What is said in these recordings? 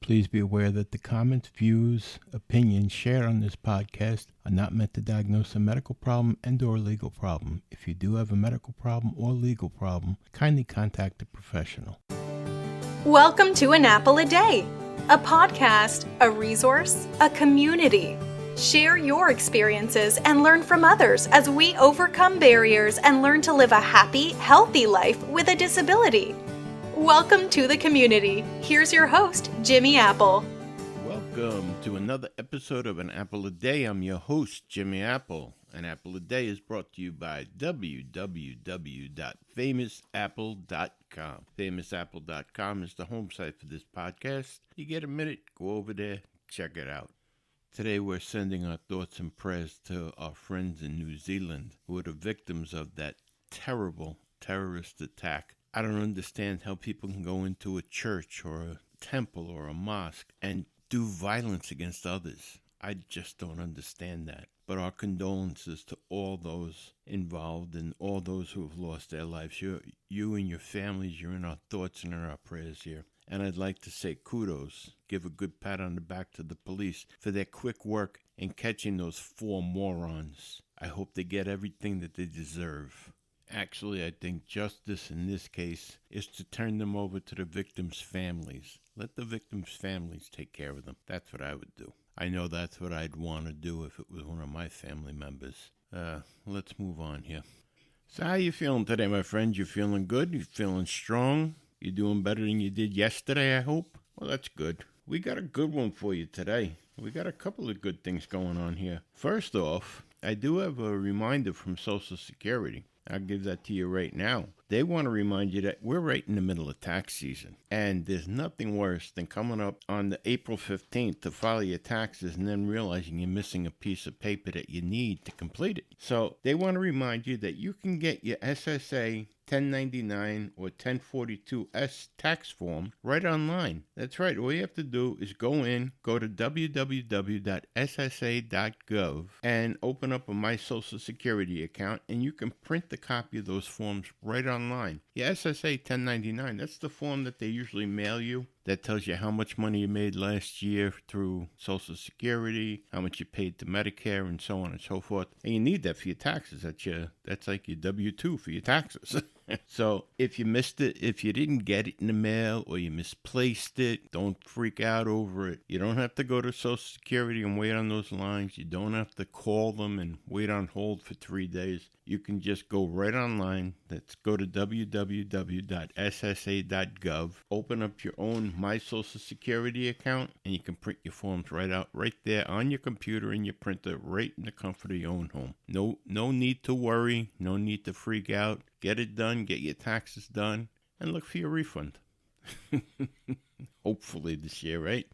Please be aware that the comments, views, opinions shared on this podcast are not meant to diagnose a medical problem and/or legal problem. If you do have a medical problem or legal problem, kindly contact a professional. Welcome to An Apple a Day, a podcast, a resource, a community. Share your experiences and learn from others as we overcome barriers and learn to live a happy, healthy life with a disability. Welcome to the community. Here's your host, Jimmy Apple. Welcome to another episode of An Apple a Day. I'm your host, Jimmy Apple. An Apple a Day is brought to you by www.famousapple.com. Famousapple.com is the home site for this podcast. You get a minute, go over there, check it out. Today we're sending our thoughts and prayers to our friends in New Zealand who are the victims of that terrible terrorist attack. I don't understand how people can go into a church or a temple or a mosque and do violence against others. I just don't understand that. But our condolences to all those involved and all those who have lost their lives. You and your families, you're in our thoughts and in our prayers here. And I'd like to say kudos, give a good pat on the back to the police for their quick work in catching those 4 morons. I hope they get everything that they deserve. Actually, I think justice in this case is to turn them over to the victims' families. Let the victims' families take care of them. That's what I would do. I know that's what I'd want to do if it was one of my family members. Let's move on here. So how you feeling today, my friend? You feeling good? You feeling strong? You doing better than you did yesterday, I hope? Well, that's good. We got a good one for you today. We got a couple of good things going on here. First off, I do have a reminder from Social Security. I'll give that to you right now. They want to remind you that we're right in the middle of tax season. And there's nothing worse than coming up on the April 15th to file your taxes and then realizing you're missing a piece of paper that you need to complete it. So they want to remind you that you can get your SSA 1099 or 1042S tax form right online. That's right. All you have to do is go to www.ssa.gov and open up a My Social Security account, and you can print the copy of those forms right online. Your SSA 1099, that's the form that they usually mail you that tells you how much money you made last year through Social Security, how much you paid to Medicare, and so on and so forth. And you need that for your taxes. That's like your W-2 for your taxes. So if you missed it, if you didn't get it in the mail or you misplaced it, don't freak out over it. You don't have to go to Social Security and wait on those lines. You don't have to call them and wait on hold for 3 days. You can just go right online. Let's go to www.ssa.gov, open up your own My Social Security account, and you can print your forms right out, right there on your computer in your printer, right in the comfort of your own home. No need to worry, no need to freak out. Get it done, get your taxes done, and look for your refund. Hopefully this year, right?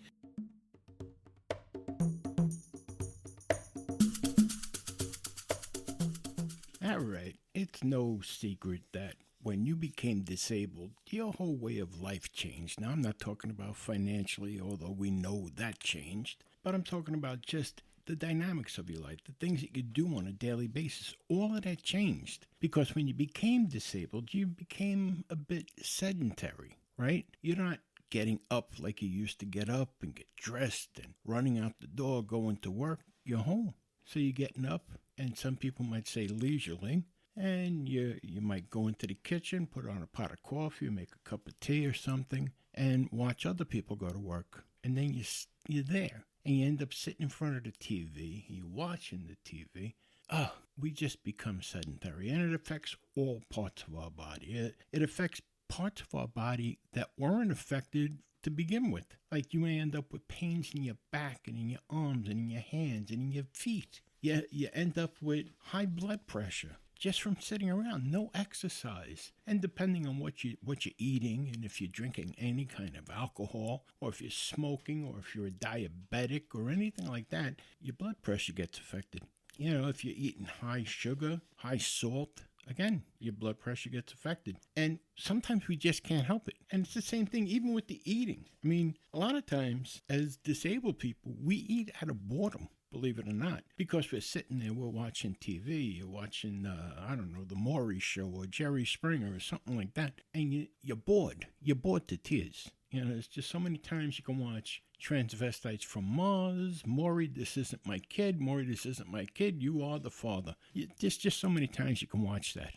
All right, it's no secret that when you became disabled, your whole way of life changed. Now, I'm not talking about financially, although we know that changed, but I'm talking about just the dynamics of your life, the things that you do on a daily basis. All of that changed because when you became disabled, you became a bit sedentary, right? You're not getting up like you used to get up and get dressed and running out the door, going to work. You're home. So you're getting up, and some people might say leisurely, and you might go into the kitchen, put on a pot of coffee, make a cup of tea or something, and watch other people go to work. And then you're there, and you end up sitting in front of the TV, you're watching the TV. We just become sedentary, and it affects all parts of our body. It affects parts of our body that weren't affected to begin with. Like you may end up with pains in your back and in your arms and in your hands and in your feet. You end up with high blood pressure just from sitting around, no exercise. And depending on what you're eating, and if you're drinking any kind of alcohol, or if you're smoking, or if you're a diabetic or anything like that, your blood pressure gets affected. You know, if you're eating high sugar, high salt, again, your blood pressure gets affected. And sometimes we just can't help it. And it's the same thing even with the eating. I mean, a lot of times as disabled people, we eat out of boredom. believe it or not, because we're sitting there, we're watching TV, you're watching, the Maury Show or Jerry Springer or something like that, and you're bored. You're bored to tears. There's just so many times you can watch transvestites from Mars. Maury, this isn't my kid. Maury, this isn't my kid. You are the father. There's just so many times you can watch that.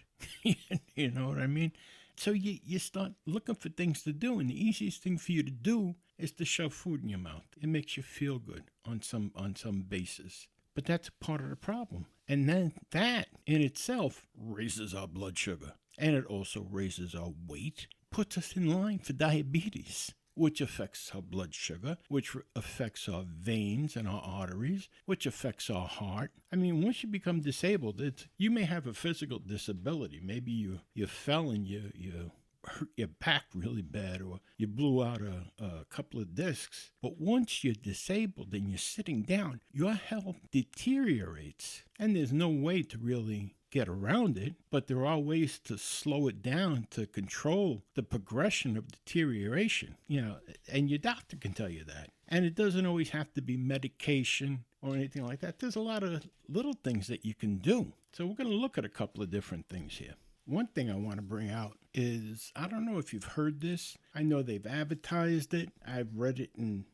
You know what I mean? So you start looking for things to do, and the easiest thing for you to do is to shove food in your mouth. It makes you feel good on some basis. But that's part of the problem. And then that in itself raises our blood sugar. And it also raises our weight, puts us in line for diabetes, which affects our blood sugar, which affects our veins and our arteries, which affects our heart. I mean, once you become disabled, you may have a physical disability. Maybe you fell and you hurt your back really bad, or you blew out a couple of discs. But once you're disabled and you're sitting down, your health deteriorates. And there's no way to really get around it, but there are ways to slow it down, to control the progression of deterioration, and your doctor can tell you that. And it doesn't always have to be medication or anything like that. There's a lot of little things that you can do. So we're going to look at a couple of different things here. One thing I want to bring out is, I don't know if you've heard this. I know they've advertised it. I've read it in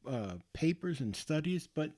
papers and studies, but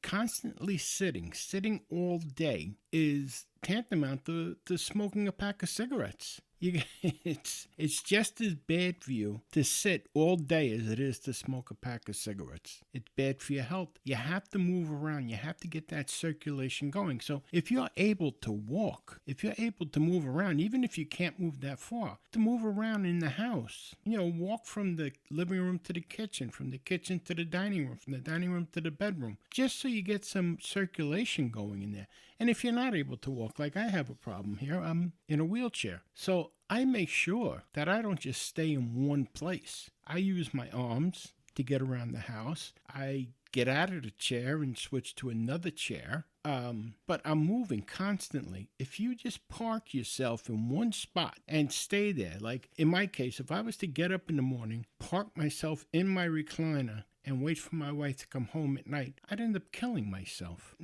constantly sitting all day is tantamount to smoking a pack of cigarettes. It's just as bad for you to sit all day as it is to smoke a pack of cigarettes. It's bad for your health. You have to move around. You have to get that circulation going. So if you're able to walk, if you're able to move around, even if you can't move that far, to move around in the house, walk from the living room to the kitchen, from the kitchen to the dining room, from the dining room to the bedroom, just so you get some circulation going in there. And if you're not able to walk, like I have a problem here, I'm in a wheelchair. So I make sure that I don't just stay in one place. I use my arms to get around the house. I get out of the chair and switch to another chair. But I'm moving constantly. If you just park yourself in one spot and stay there, like in my case, if I was to get up in the morning, park myself in my recliner, and wait for my wife to come home at night, I'd end up killing myself.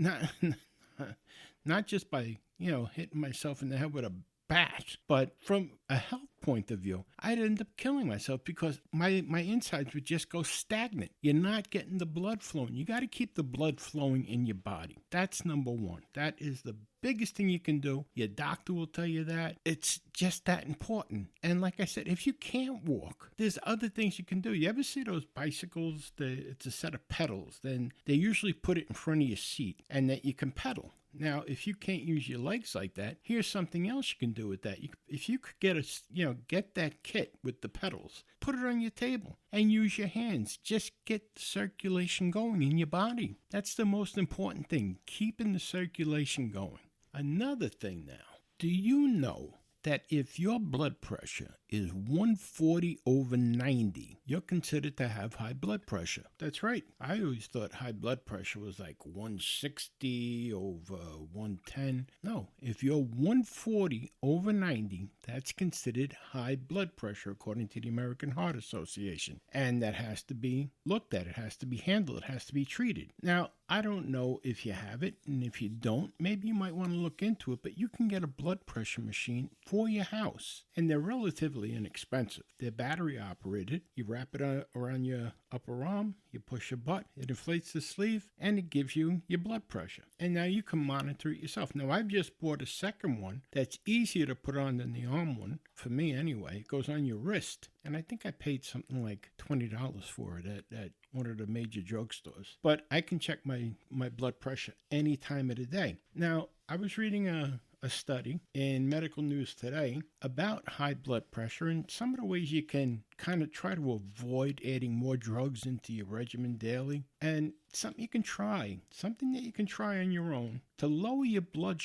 Not just by, hitting myself in the head with a bat, but from a health point of view, I'd end up killing myself because my insides would just go stagnant. You're not getting the blood flowing. You got to keep the blood flowing in your body. That's number one. That is the biggest thing you can do. Your doctor will tell you that. It's just that important. And like I said, if you can't walk, there's other things you can do. You ever see those bicycles? It's a set of pedals. Then they usually put it in front of your seat and that you can pedal. Now, if you can't use your legs like that, here's something else you can do with that. If you could get that kit with the pedals, put it on your table and use your hands. Just get the circulation going in your body. That's the most important thing, keeping the circulation going. Another thing now, do you know that if your blood pressure is 140/90, you're considered to have high blood pressure? That's right. I always thought high blood pressure was like 160/110. No, if you're 140/90, that's considered high blood pressure according to the American Heart Association. And that has to be looked at. It has to be handled. It has to be treated. Now, I don't know if you have it, and if you don't, maybe you might want to look into it, but you can get a blood pressure machine for your house, and they're relatively inexpensive. They're battery operated. You wrap it around your upper arm, you push a button, it inflates the sleeve, and it gives you your blood pressure. And now you can monitor it yourself. Now, I've just bought a second one that's easier to put on than the arm one, for me anyway. It goes on your wrist, and I think I paid something like $20 for it at one of the major drugstores. But I can check my blood pressure any time of the day. Now, I was reading a study in Medical News Today about high blood pressure and some of the ways you can kind of try to avoid adding more drugs into your regimen daily. And something that you can try on your own to lower your blood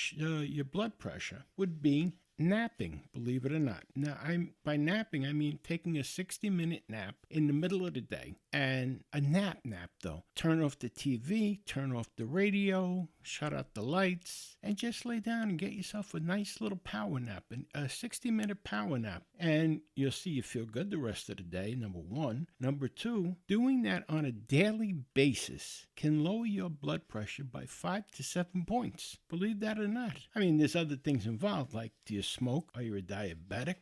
pressure would be napping, believe it or not. Now, by napping, I mean taking a 60-minute nap in the middle of the day. And a nap though. Turn off the TV, turn off the radio, shut out the lights, and just lay down and get yourself a nice little power nap, a 60-minute power nap. And you'll see you feel good the rest of the day, number one. Number two, doing that on a daily basis can lower your blood pressure by 5 to 7 points. Believe that or not. I mean, there's other things involved, like do you smoke? Are you a diabetic?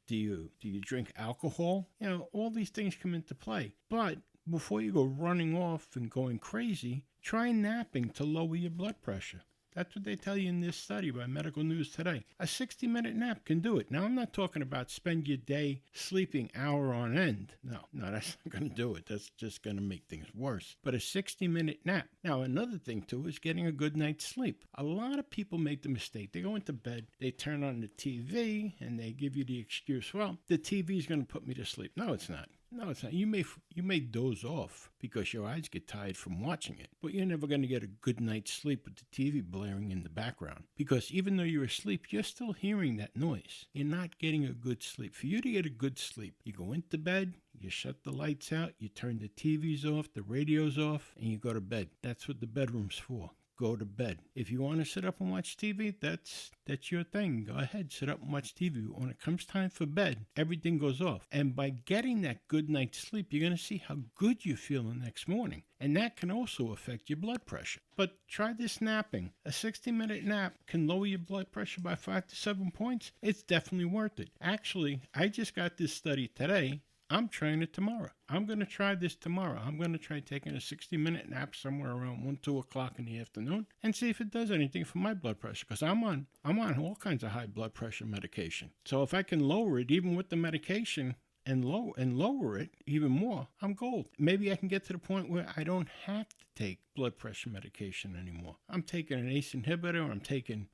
Do you drink alcohol? All these things come into play. But before you go running off and going crazy, try napping to lower your blood pressure. That's what they tell you in this study by Medical News Today. A 60-minute nap can do it. Now, I'm not talking about spend your day sleeping hour on end. No, that's not going to do it. That's just going to make things worse. But a 60-minute nap. Now, another thing, too, is getting a good night's sleep. A lot of people make the mistake. They go into bed, they turn on the TV, and they give you the excuse, well, the TV is going to put me to sleep. No, it's not. No, it's not. You may doze off because your eyes get tired from watching it, but you're never going to get a good night's sleep with the TV blaring in the background, because even though you're asleep, you're still hearing that noise. You're not getting a good sleep. For you to get a good sleep, you go into bed, you shut the lights out, you turn the TVs off, the radios off, and you go to bed. That's what the bedroom's for. Go to bed. If you want to sit up and watch TV, that's your thing. Go ahead, sit up and watch TV. When it comes time for bed, everything goes off. And by getting that good night's sleep, you're going to see how good you feel the next morning. And that can also affect your blood pressure. But try this napping. A 60-minute nap can lower your blood pressure by 5 to 7 points. It's definitely worth it. Actually, I just got this study today. I'm trying it tomorrow. I'm going to try this tomorrow. I'm going to try taking a 60-minute nap somewhere around 1, 2 o'clock in the afternoon and see if it does anything for my blood pressure, because I'm on all kinds of high blood pressure medication. So if I can lower it even with the medication and lower it even more, I'm gold. Maybe I can get to the point where I don't have to take blood pressure medication anymore. I'm taking an ACE inhibitor, I'm taking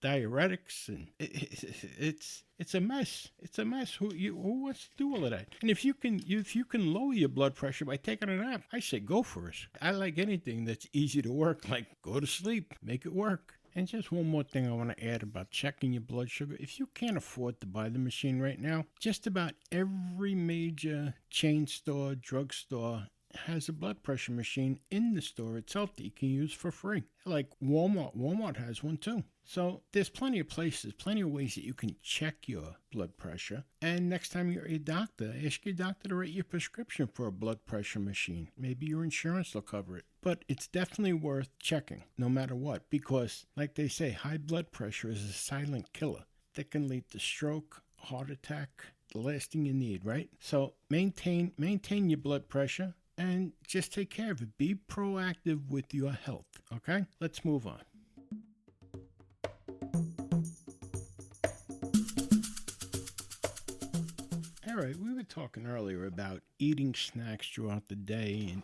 diuretics, and it's a mess. It's a mess. Who wants to do all of that? And if you can lower your blood pressure by taking a nap, I say go for it. I like anything that's easy to work, like go to sleep, make it work. And just one more thing I want to add about checking your blood sugar. If you can't afford to buy the machine right now, just about every major chain store, drugstore has a blood pressure machine in the store itself that you can use for free. Like Walmart. Walmart has one too. So there's plenty of places, plenty of ways that you can check your blood pressure. And next time you're at your doctor, ask your doctor to write your prescription for a blood pressure machine. Maybe your insurance will cover it. But it's definitely worth checking, no matter what, because like they say, high blood pressure is a silent killer that can lead to stroke, heart attack, the last thing you need, right? So maintain your blood pressure and just take care of it. Be proactive with your health, okay? Let's move on. All right, we were talking earlier about eating snacks throughout the day and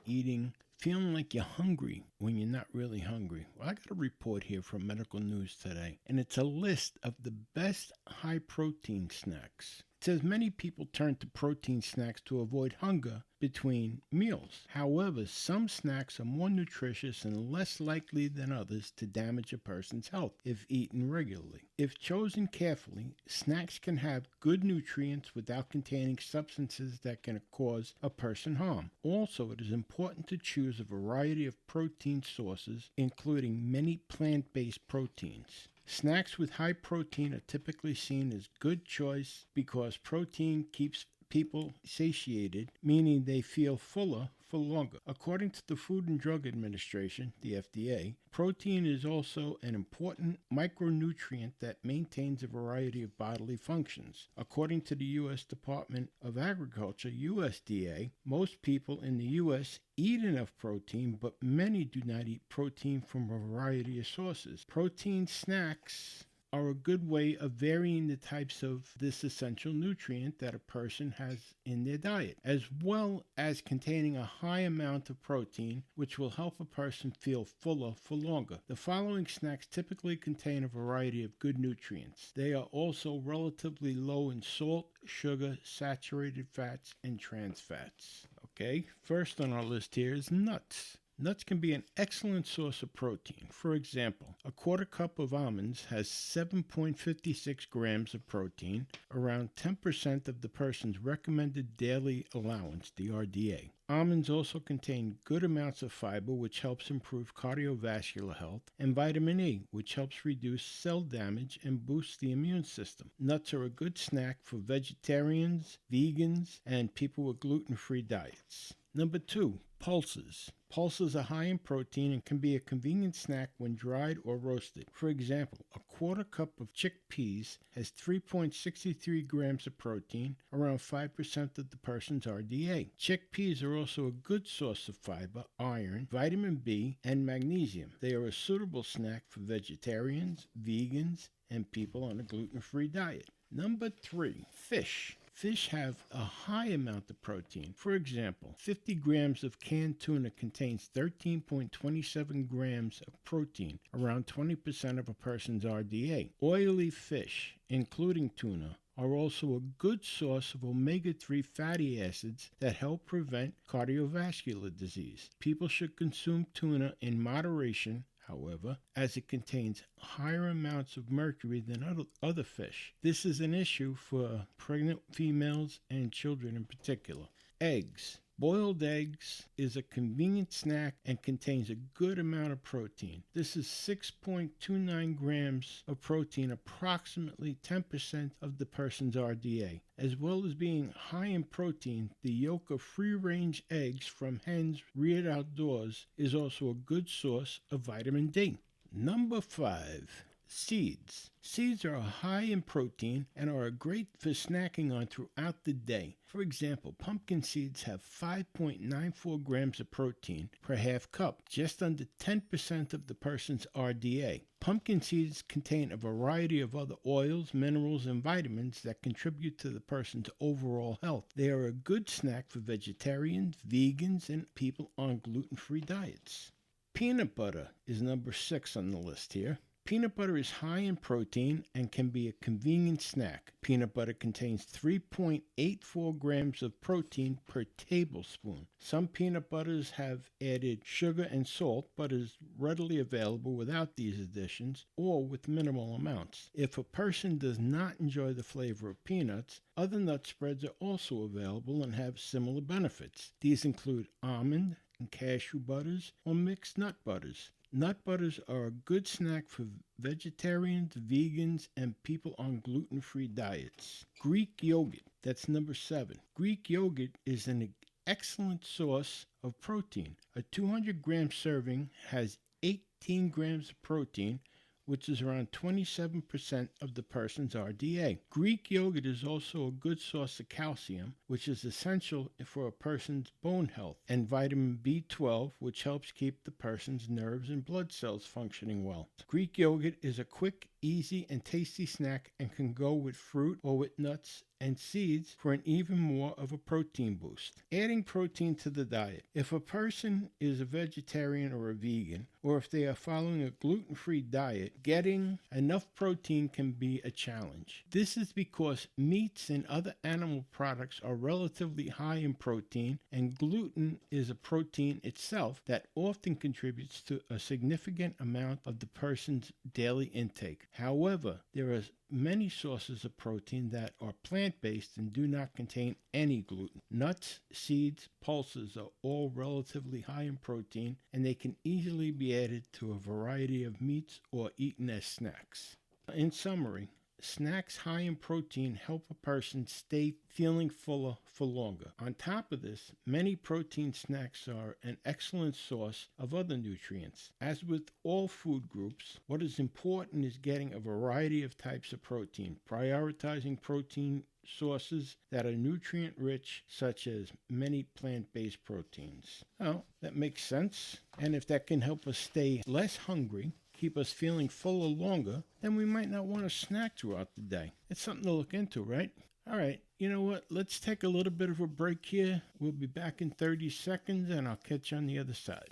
feeling like you're hungry when you're not really hungry. Well, I got a report here from Medical News Today, and it's a list of the best high-protein snacks. It says many people turn to protein snacks to avoid hunger between meals. However, some snacks are more nutritious and less likely than others to damage a person's health if eaten regularly. If chosen carefully, snacks can have good nutrients without containing substances that can cause a person harm. Also, it is important to choose a variety of protein sources, including many plant-based proteins. Snacks with high protein are typically seen as good choice because protein keeps people satiated, meaning they feel fuller for longer. According to the Food and Drug Administration, the FDA, protein is also an important micronutrient that maintains a variety of bodily functions. According to the U.S. Department of Agriculture, USDA, most people in the U.S. eat enough protein, but many do not eat protein from a variety of sources. Protein snacks are a good way of varying the types of this essential nutrient that a person has in their diet, as well as containing a high amount of protein, which will help a person feel fuller for longer. The following snacks typically contain a variety of good nutrients. They are also relatively low in salt, sugar, saturated fats, and trans fats. Okay, first on our list here is nuts. Nuts can be an excellent source of protein. For example, a quarter cup of almonds has 7.56 grams of protein, around 10% of the person's recommended daily allowance, the RDA. Almonds also contain good amounts of fiber, which helps improve cardiovascular health, and vitamin E, which helps reduce cell damage and boosts the immune system. Nuts are a good snack for vegetarians, vegans, and people with gluten-free diets. Number 2, pulses. Pulses are high in protein and can be a convenient snack when dried or roasted. For example, a quarter cup of chickpeas has 3.63 grams of protein, around 5% of the person's RDA. Chickpeas are also a good source of fiber, iron, vitamin B, and magnesium. They are a suitable snack for vegetarians, vegans, and people on a gluten-free diet. Number 3, fish. Fish have a high amount of protein. For example, 50 grams of canned tuna contains 13.27 grams of protein, around 20% of a person's RDA. Oily fish, including tuna, are also a good source of omega-3 fatty acids that help prevent cardiovascular disease. People should consume tuna in moderation, however, as it contains higher amounts of mercury than other fish. This is an issue for pregnant females and children in particular. Eggs. Boiled eggs is a convenient snack and contains a good amount of protein. This is 6.29 grams of protein, approximately 10% of the person's RDA. As well as being high in protein, the yolk of free-range eggs from hens reared outdoors is also a good source of vitamin D. Number 5. Seeds. Seeds are high in protein and are great for snacking on throughout the day. For example, pumpkin seeds have 5.94 grams of protein per half cup, just under 10% of the person's RDA. Pumpkin seeds contain a variety of other oils, minerals, and vitamins that contribute to the person's overall health. They are a good snack for vegetarians, vegans, and people on gluten-free diets. Peanut butter is number 6 on the list here. Peanut butter is high in protein and can be a convenient snack. Peanut butter contains 3.84 grams of protein per tablespoon. Some peanut butters have added sugar and salt, but is readily available without these additions or with minimal amounts. If a person does not enjoy the flavor of peanuts, other nut spreads are also available and have similar benefits. These include almond and cashew butters or mixed nut butters. Nut butters are a good snack for vegetarians, vegans, and people on gluten-free diets. Greek yogurt, that's number 7. Greek yogurt is an excellent source of protein. A 200-gram serving has 18 grams of protein, which is around 27% of the person's RDA. Greek yogurt is also a good source of calcium, which is essential for a person's bone health, and vitamin B12, which helps keep the person's nerves and blood cells functioning well. Greek yogurt is a quick, easy, and tasty snack and can go with fruit or with nuts and seeds for an even more of a protein boost. Adding protein to the diet. If a person is a vegetarian or a vegan, or if they are following a gluten-free diet, getting enough protein can be a challenge. This is because meats and other animal products are relatively high in protein, and gluten is a protein itself that often contributes to a significant amount of the person's daily intake. However, there are many sources of protein that are plant-based and do not contain any gluten. Nuts, seeds, pulses are all relatively high in protein, and they can easily be added to a variety of meats or eaten as snacks. In summary, snacks high in protein help a person stay feeling fuller for longer. On top of this, many protein snacks are an excellent source of other nutrients. As with all food groups, what is important is getting a variety of types of protein, prioritizing protein sources that are nutrient-rich, such as many plant-based proteins. Well, that makes sense, and if that can help us stay less hungry, keep us feeling fuller longer, then we might not want to snack throughout the day. It's something to look into, right? All right, you know what? Let's take a little bit of a break here. We'll be back in 30 seconds, and I'll catch you on the other side.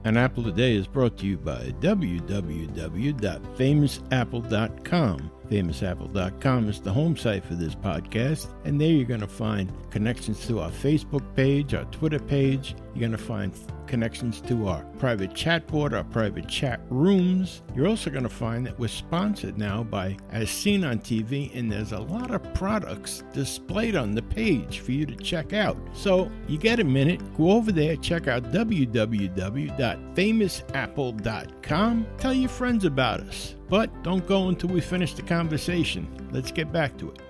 An Apple a Day is brought to you by www.famousapple.com. FamousApple.com is the home site for this podcast, and there you're going to find connections to our Facebook page, our Twitter page. You're going to find connections to our private chat board, our private chat rooms. You're also going to find that we're sponsored now by As Seen on TV, and there's a lot of products displayed on the page for you to check out. So you get a minute, go over there, check out www.famousapple.com. Tell your friends about us. But don't go until we finish the conversation. Let's get back to it.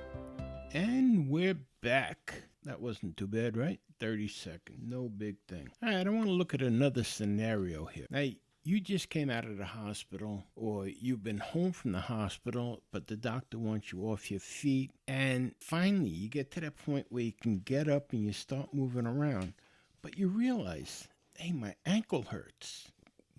And we're back. That wasn't too bad, right? 30 seconds. No big thing. All right, I want to look at another scenario here. Now, you just came out of the hospital, or you've been home from the hospital, but the doctor wants you off your feet. And finally, you get to that point where you can get up and you start moving around. But you realize, hey, my ankle hurts.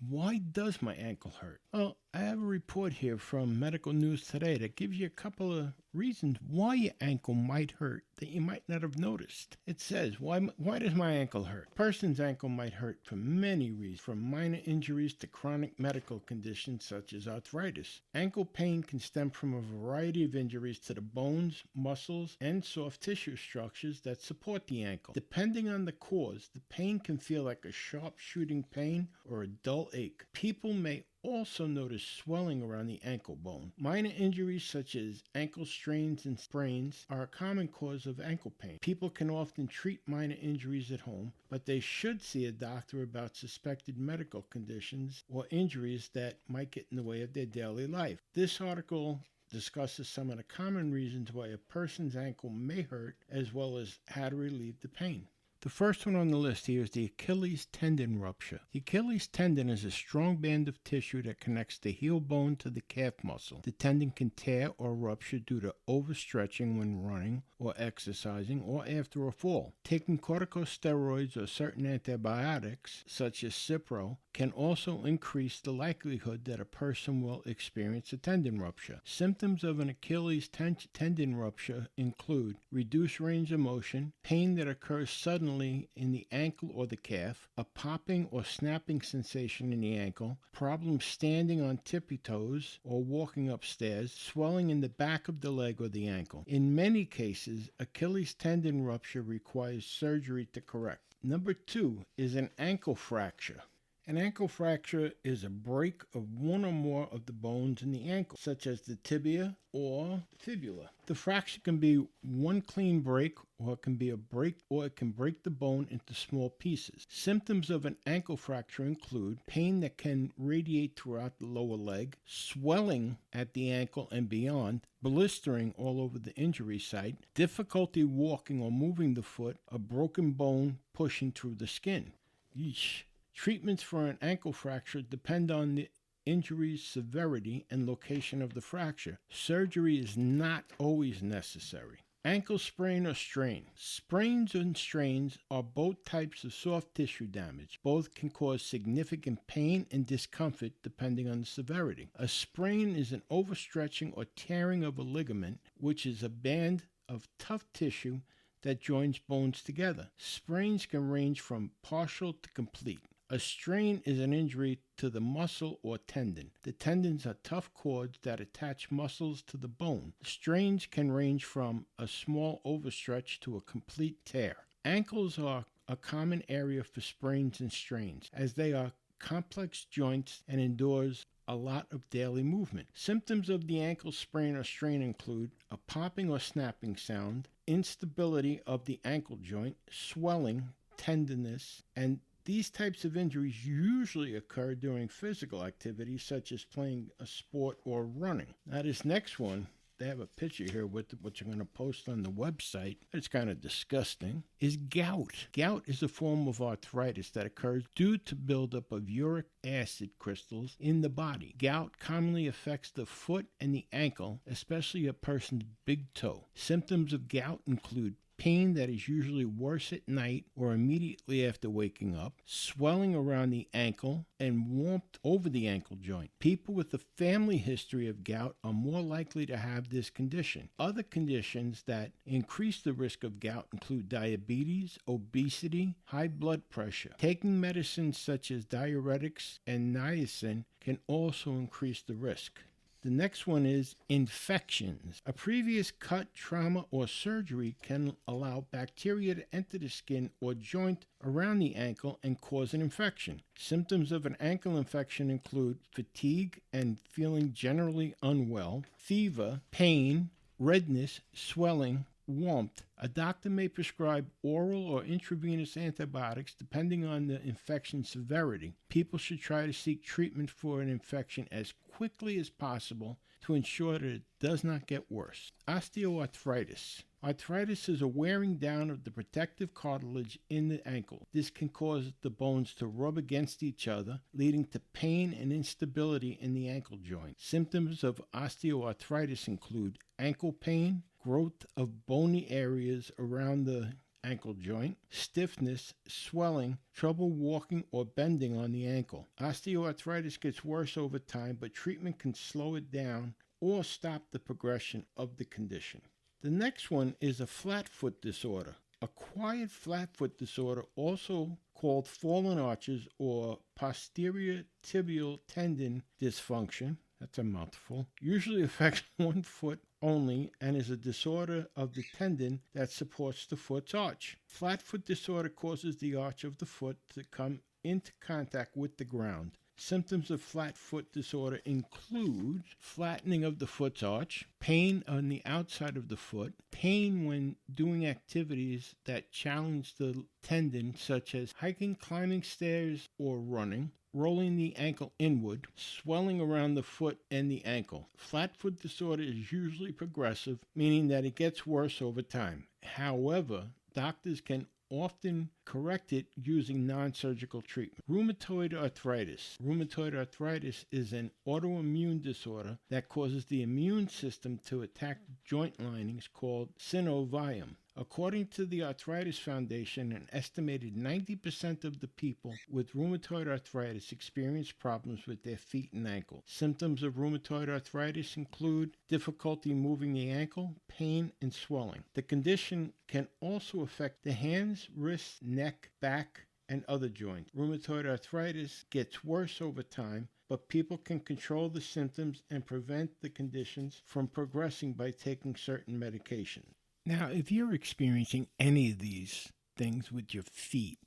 Why does my ankle hurt? Well, I have a report here from Medical News Today that gives you a couple of reasons why your ankle might hurt that you might not have noticed. It says, why does my ankle hurt? A person's ankle might hurt for many reasons, from minor injuries to chronic medical conditions such as arthritis. Ankle pain can stem from a variety of injuries to the bones, muscles, and soft tissue structures that support the ankle. Depending on the cause, the pain can feel like a sharp shooting pain or a dull ache. People may also notice swelling around the ankle bone. Minor injuries such as ankle strains and sprains are a common cause of ankle pain. People can often treat minor injuries at home, but they should see a doctor about suspected medical conditions or injuries that might get in the way of their daily life. This article discusses some of the common reasons why a person's ankle may hurt, as well as how to relieve the pain. The first one on the list here is the Achilles tendon rupture. The Achilles tendon is a strong band of tissue that connects the heel bone to the calf muscle. The tendon can tear or rupture due to overstretching when running or exercising or after a fall. Taking corticosteroids or certain antibiotics, such as Cipro, can also increase the likelihood that a person will experience a tendon rupture. Symptoms of an Achilles tendon rupture include reduced range of motion, pain that occurs suddenly in the ankle or the calf, a popping or snapping sensation in the ankle, problems standing on tippy toes or walking upstairs, swelling in the back of the leg or the ankle. In many cases, Achilles tendon rupture requires surgery to correct. Number 2 is an ankle fracture. An ankle fracture is a break of one or more of the bones in the ankle, such as the tibia or fibula. The fracture can be one clean break, or it can be a break, or it can break the bone into small pieces. Symptoms of an ankle fracture include pain that can radiate throughout the lower leg, swelling at the ankle and beyond, blistering all over the injury site, difficulty walking or moving the foot, a broken bone pushing through the skin. Yeesh. Treatments for an ankle fracture depend on the injury's severity and location of the fracture. Surgery is not always necessary. Ankle sprain or strain. Sprains and strains are both types of soft tissue damage. Both can cause significant pain and discomfort depending on the severity. A sprain is an overstretching or tearing of a ligament, which is a band of tough tissue that joins bones together. Sprains can range from partial to complete. A strain is an injury to the muscle or tendon. The tendons are tough cords that attach muscles to the bone. Strains can range from a small overstretch to a complete tear. Ankles are a common area for sprains and strains, as they are complex joints and endures a lot of daily movement. Symptoms of the ankle sprain or strain include a popping or snapping sound, instability of the ankle joint, swelling, tenderness, and these types of injuries usually occur during physical activities such as playing a sport or running. Now this next one, they have a picture here with what you're going to post on the website. It's kind of disgusting. Is gout. Gout is a form of arthritis that occurs due to buildup of uric acid crystals in the body. Gout commonly affects the foot and the ankle, especially a person's big toe. Symptoms of gout include pain that is usually worse at night or immediately after waking up, swelling around the ankle, and warmth over the ankle joint. People with a family history of gout are more likely to have this condition. Other conditions that increase the risk of gout include diabetes, obesity, high blood pressure. Taking medicines such as diuretics and niacin can also increase the risk. The next one is infections. A previous cut, trauma, or surgery can allow bacteria to enter the skin or joint around the ankle and cause an infection. Symptoms of an ankle infection include fatigue and feeling generally unwell, fever, pain, redness, swelling, warmth. A doctor may prescribe oral or intravenous antibiotics depending on the infection severity. People should try to seek treatment for an infection as quickly as possible to ensure that it does not get worse. Osteoarthritis. Arthritis is a wearing down of the protective cartilage in the ankle. This can cause the bones to rub against each other, leading to pain and instability in the ankle joint. Symptoms of osteoarthritis include ankle pain, growth of bony areas around the ankle joint, stiffness, swelling, trouble walking or bending on the ankle. Osteoarthritis gets worse over time, but treatment can slow it down or stop the progression of the condition. The next one is a flat foot disorder. Acquired flat foot disorder, also called fallen arches or posterior tibial tendon dysfunction, that's a mouthful, usually affects one foot only and is a disorder of the tendon that supports the foot's arch. Flat foot disorder causes the arch of the foot to come into contact with the ground. Symptoms of flat foot disorder include flattening of the foot's arch, pain on the outside of the foot, pain when doing activities that challenge the tendon such as hiking, climbing stairs, or running, rolling the ankle inward, swelling around the foot and the ankle. Flat foot disorder is usually progressive, meaning that it gets worse over time. However, doctors can often correct it using non-surgical treatment. Rheumatoid arthritis. Rheumatoid arthritis is an autoimmune disorder that causes the immune system to attack joint linings called synovium. According to the Arthritis Foundation, an estimated 90% of the people with rheumatoid arthritis experience problems with their feet and ankles. Symptoms of rheumatoid arthritis include difficulty moving the ankle, pain, and swelling. The condition can also affect the hands, wrists, neck, back, and other joints. Rheumatoid arthritis gets worse over time, but people can control the symptoms and prevent the conditions from progressing by taking certain medications. Now, if you're experiencing any of these things with your feet,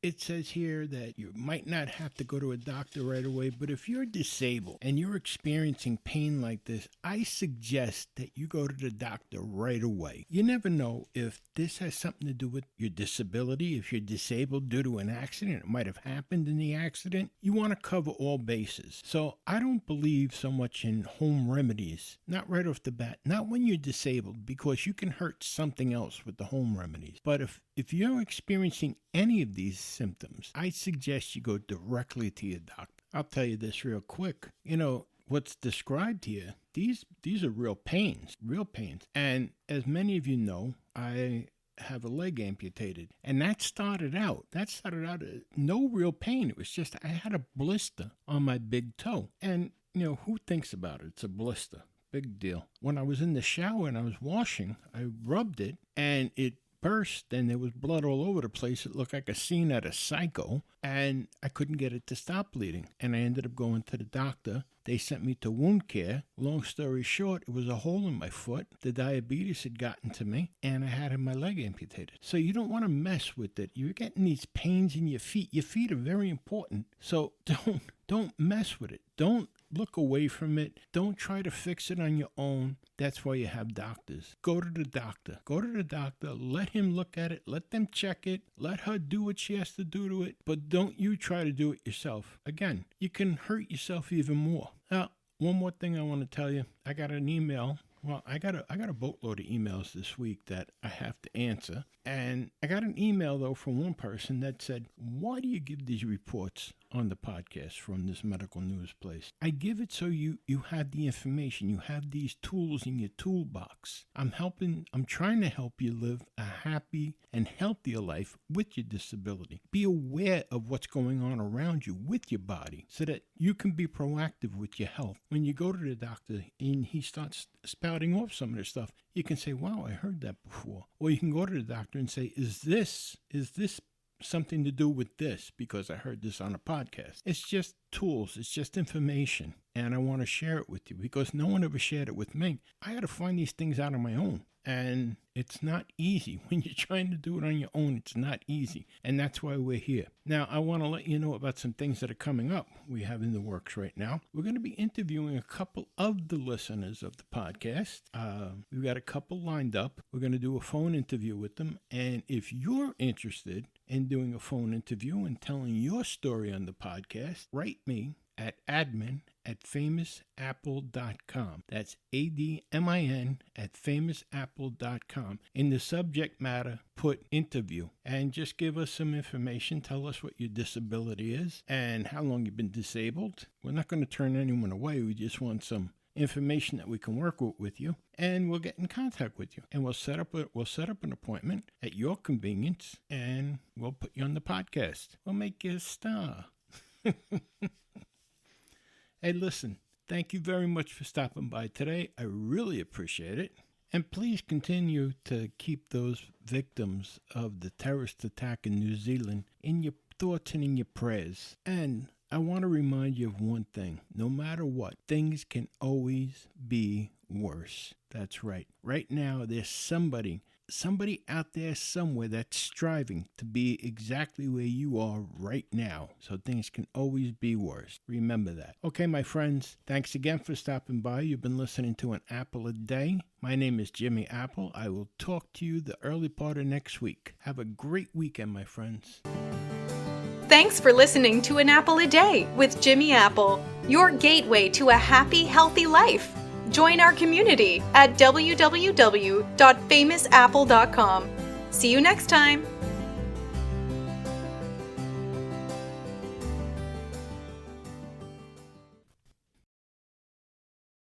it says here that you might not have to go to a doctor right away, but if you're disabled and you're experiencing pain like this, I suggest that you go to the doctor right away. You never know if this has something to do with your disability. If you're disabled due to an accident, it might have happened in the accident. You want to cover all bases. So I don't believe so much in home remedies, not right off the bat, not when you're disabled, because you can hurt something else with the home remedies. But if you're experiencing any of these symptoms, I suggest you go directly to your doctor. I'll tell you this real quick. What's described here, these are real pains. And as many of you know, I have a leg amputated. And that started out as no real pain. It was just I had a blister on my big toe. And, who thinks about it? It's a blister. Big deal. When I was in the shower and I was washing, I rubbed it and it burst and there was blood all over the place. It looked like a scene out of Psycho, and I couldn't get it to stop bleeding. And I ended up going to the doctor. They sent me to wound care. Long story short, it was a hole in my foot. The diabetes had gotten to me, and I had my leg amputated. So you don't want to mess with it. You're getting these pains in your feet. Your feet are very important. So don't mess with it. Don't look away from it. Don't try to fix it on your own. That's why you have doctors. Go to the doctor. Let him look at it. Let them check it. Let her do what she has to do to it. But don't you try to do it yourself. Again, you can hurt yourself even more. Now, one more thing I want to tell you. I got an email. Well, I got a boatload of emails this week that I have to answer. And I got an email, though, from one person that said, why do you give these reports on the podcast from this medical news place? I give it so you have the information. You have these tools in your toolbox. I'm trying to help you live a happy and healthier life with your disability. Be aware of what's going on around you with your body so that you can be proactive with your health. When you go to the doctor and he starts spouting off some of this stuff, you can say, wow, I heard that before. Or you can go to the doctor and say, is this something to do with this? Because I heard this on a podcast. It's just tools. It's just information. and I want to share it with you because no one ever shared it with me. I had to find these things out on my own. And it's not easy. When you're trying to do it on your own, it's not easy. And that's why we're here. Now, I want to let you know about some things that are coming up we have in the works right now. We're going to be interviewing a couple of the listeners of the podcast. We've got a couple lined up. We're going to do a phone interview with them. And if you're interested in doing a phone interview and telling your story on the podcast, write me at admin@famousapple.com. That's ADMIN at famousapple.com. In the subject matter, put interview and just give us some information. Tell us what your disability is and how long you've been disabled. We're not going to turn anyone away. We just want some information that we can work with you, and we'll get in contact with you, and we'll set up an appointment at your convenience, and we'll put you on the podcast. We'll make you a star. Hey, listen, thank you very much for stopping by today. I really appreciate it. And please continue to keep those victims of the terrorist attack in New Zealand in your thoughts and in your prayers. And I want to remind you of one thing. No matter what, things can always be worse. That's right. Right now, there's somebody out there somewhere that's striving to be exactly where you are right now. So things can always be worse. Remember that. Okay, my friends, thanks again for stopping by. You've been listening to An Apple a Day. My name is Jimmy Apple. I will talk to you the early part of next week. Have a great weekend, my friends. Thanks for listening to An Apple a Day with Jimmy Apple, your gateway to a happy, healthy life. Join our community at www.famousapple.com. See you next time.